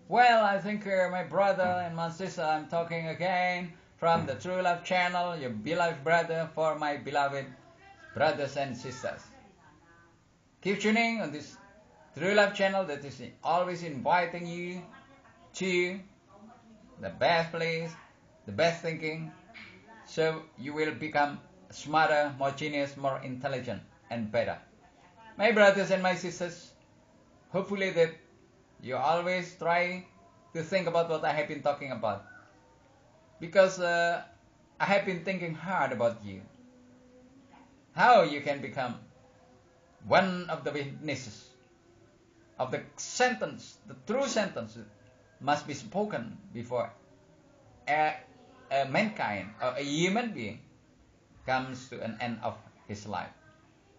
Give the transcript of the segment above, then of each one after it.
Well, I think my brother and my sister, I'm talking again from the True Love channel, your beloved brother for my beloved brothers and sisters. Keep tuning on this True Love channel that is always inviting you to the best place, the best thinking, so you will become smarter, more genius, more intelligent, and better. My brothers and my sisters, hopefully that you always try to think about what I have been talking about. Because I have been thinking hard about you. How you can become one of the witnesses of the sentence, the true sentence must be spoken before a mankind or a human being comes to an end of his life.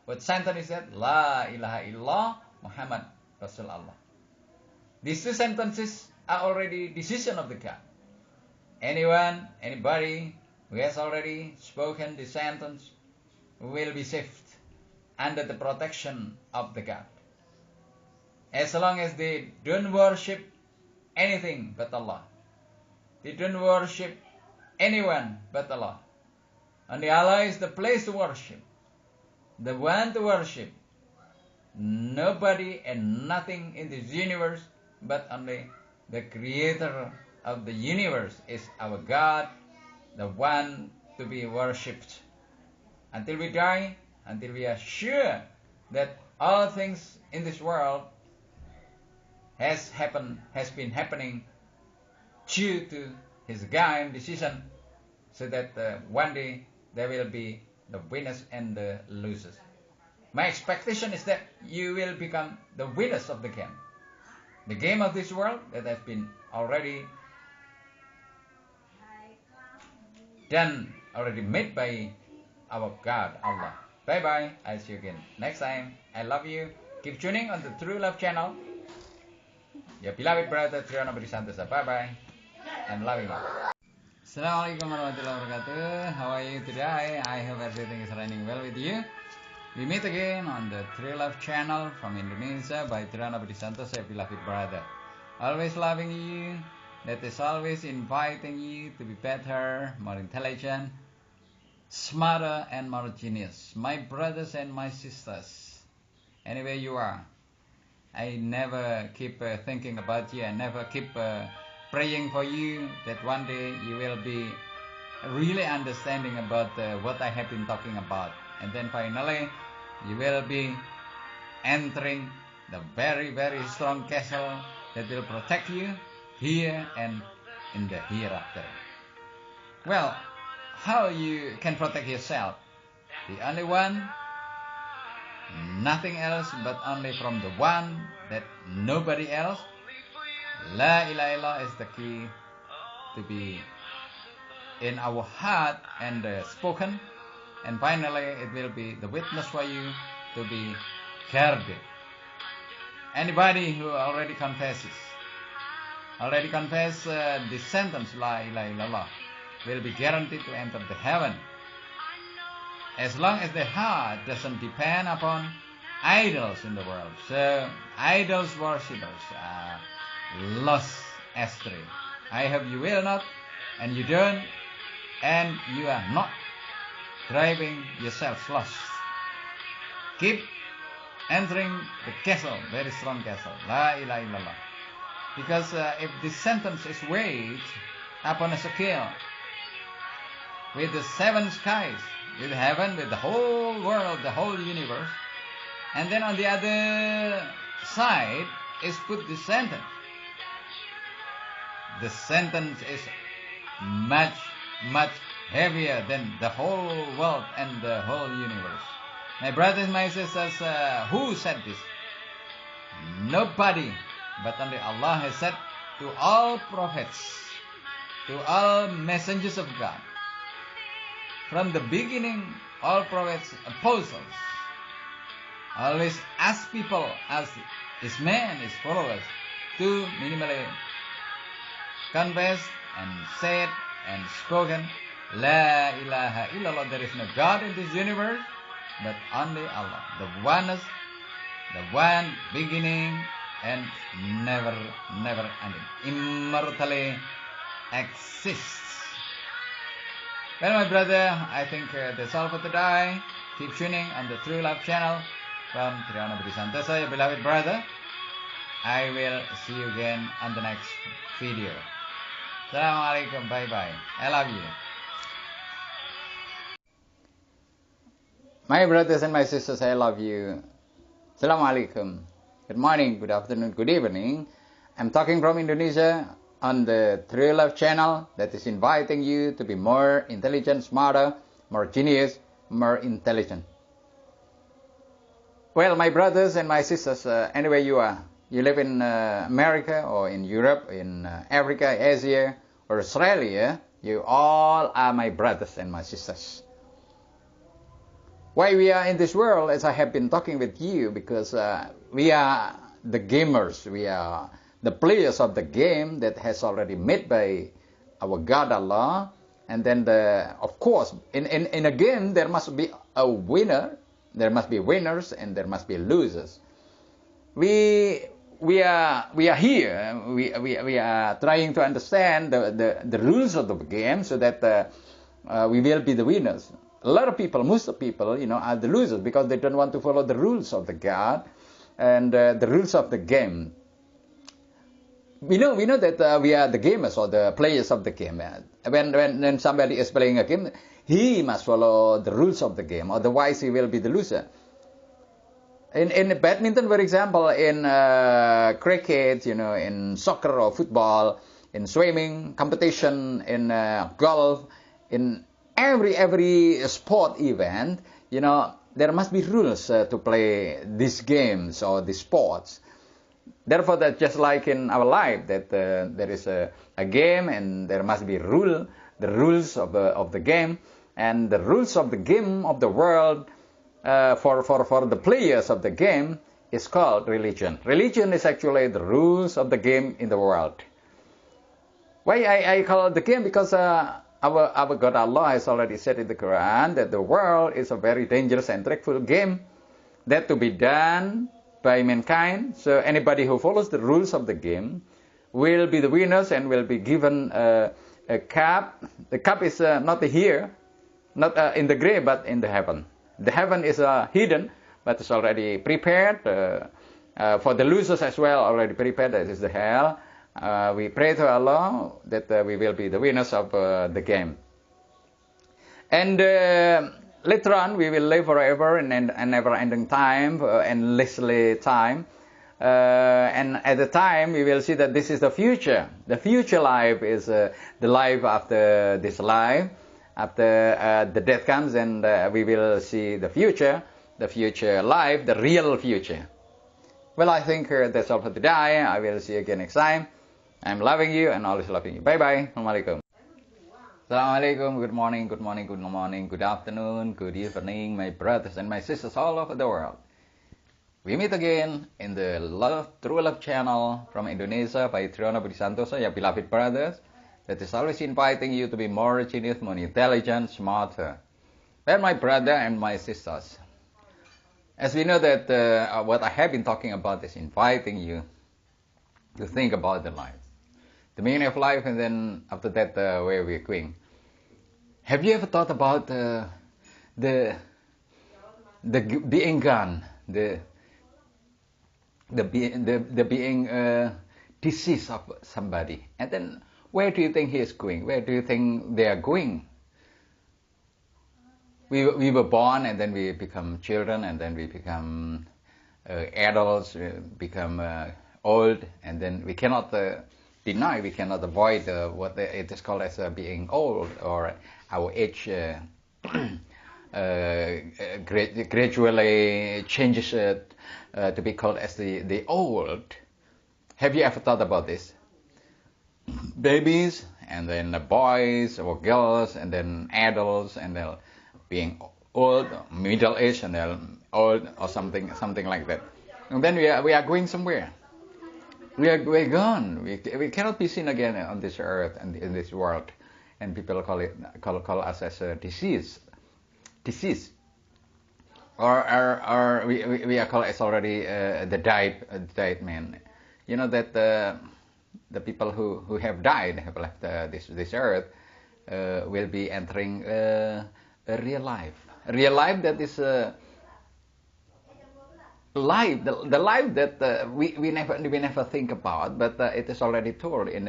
What sentence is that? La ilaha illallah Muhammad Rasulullah. These two sentences are already decision of the God. Anyone, anybody who has already spoken the sentence will be saved under the protection of the God. As long as they don't worship anything but Allah. They don't worship anyone but Allah. Only Allah is the place to worship, the one to worship. Nobody and nothing in this universe but only the creator of the universe is our God, the one to be worshipped. Until we die, until we are sure that all things in this world has been happening due to his God's decision, so that one day there will be the winners and the losers. My expectation is that you will become the winners of the game of this world that has been already done, already made by our God, Allah. Bye bye, I'll see you again next time. I love you. Keep tuning on the True Love channel. Your beloved brother Triana Brisantosa. Bye bye, and loving you. Assalamualaikum warahmatullahi wabarakatuh. How are you today? I hope everything is running well with you. We meet again on the True Love channel from Indonesia by Triana Brisantosa, your beloved brother. Always loving you, that is always inviting you to be better, more intelligent, smarter, and more genius. My brothers and my sisters, anywhere you are, I never keep thinking about you. I never keep praying for you that one day you will be really understanding about what I have been talking about. And then finally, you will be entering the very, very strong castle that will protect you here and in the hereafter. Well, how you can protect yourself? The only one, nothing else but only from the one that nobody else. La ilaha illallah is the key to be in our heart and spoken, and finally it will be the witness for you to be guarded. Anybody who already confess the sentence La ilaha illallah will be guaranteed to enter the heaven, as long as the heart doesn't depend upon idols in the world. So idols worshippers are lost astray. I hope you will not, and you don't, and you are not driving yourself lost. Keep entering the castle, very strong castle, La ilaha illallah. Because if this sentence is weighed upon a scale with the seven skies, with heaven, with the whole world, the whole universe, and then on the other side is put the sentence. The sentence is much, much heavier than the whole world and the whole universe. My brothers and my sisters, who said this? Nobody, but only Allah has said to all prophets, to all messengers of God. From the beginning, all prophets, apostles, always ask people, as his men, his followers, to minimally confess and said and spoken, La ilaha illallah, there is no God in this universe, but only Allah, the one beginning and never, never ending. Immortally exists. Well, my brother, I think that's all for today. Keep tuning on the True Love channel from Triana Budi Santosa, your beloved brother. I will see you again on the next video. Assalamualaikum, bye-bye. I love you. My brothers and my sisters, I love you. Assalamualaikum. Good morning, good afternoon, good evening. I'm talking from Indonesia on the True Love channel that is inviting you to be more intelligent, smarter, more genius, more intelligent. Well, my brothers and my sisters, anywhere you are, you live in America or in Europe, in Africa, Asia, or Australia, you all are my brothers and my sisters. Why we are in this world, as I have been talking with you, because we are the gamers, we are the players of the game that has already made by our God Allah. And then, of course, in a game there must be a winner, there must be winners, and there must be losers. We are here. We are trying to understand the rules of the game so that we will be the winners. A lot of people, most of people, are the losers because they don't want to follow the rules of the God and the rules of the game. We know that we are the gamers or the players of the game. When somebody is playing a game, he must follow the rules of the game, otherwise he will be the loser. In badminton, for example, in cricket, in soccer or football, in swimming competition, in golf, in every sport event, there must be rules to play these games or these sports. Therefore, that's just like in our life, that there is a game and there must be the rules of the game, and the rules of the game of the world for the players of the game is called religion. Religion is actually the rules of the game in the world. Why I call it the game? Because our God Allah has already said in the Quran that the world is a very dangerous and dreadful game that to be done by mankind. So anybody who follows the rules of the game will be the winners and will be given a cup. The cup is not here, not in the grave, but in the heaven. The heaven is hidden, but it's already prepared for the losers as well. Already prepared. That is the hell. We pray to Allah that we will be the winners of the game. And later on, we will live forever and never-ending time, endlessly time. And at the time, we will see that this is the future. The future life is the life after this life. After the death comes, and we will see the future life, the real future. Well, I think that's all for today. I will see you again next time. I'm loving you and always loving you. Bye-bye. Assalamualaikum. Assalamualaikum. Good morning, good morning, good morning, good afternoon, good evening, my brothers and my sisters all over the world. We meet again in the True Love channel from Indonesia by Triana Budi Santosa, your beloved brothers, that is always inviting you to be more genius, more intelligent, smarter. Well, my brother and my sisters, as we know that what I have been talking about is inviting you to think about the life, the meaning of life, and then after that, where we're going. Have you ever thought about the being gone, the being deceased of somebody, and then where do you think he is going? Where do you think they are going? We were born, and then we become children, and then we become adults, become old, and then we cannot deny, we cannot avoid what it is called as being old, or our age gradually changes to be called as the old. Have you ever thought about this? Babies, and then boys or girls, and then adults, and then being old, middle age, and then old, or something like that. And then we are going somewhere. We're gone. We cannot be seen again on this earth and in this world. And people call us as a disease, or we are called as already the died man. you know that the people who have died, have left this earth, will be entering a real life. A real life that is life, the life that we never think about, but it is already told in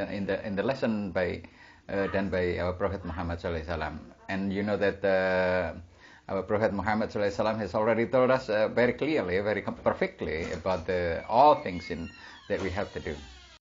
the lesson by done by our Prophet Muhammad sallallahu alaihi wasallam. And you know that our Prophet Muhammad sallallahu alaihi wasallam has already told us very clearly, very perfectly about all things that we have to do.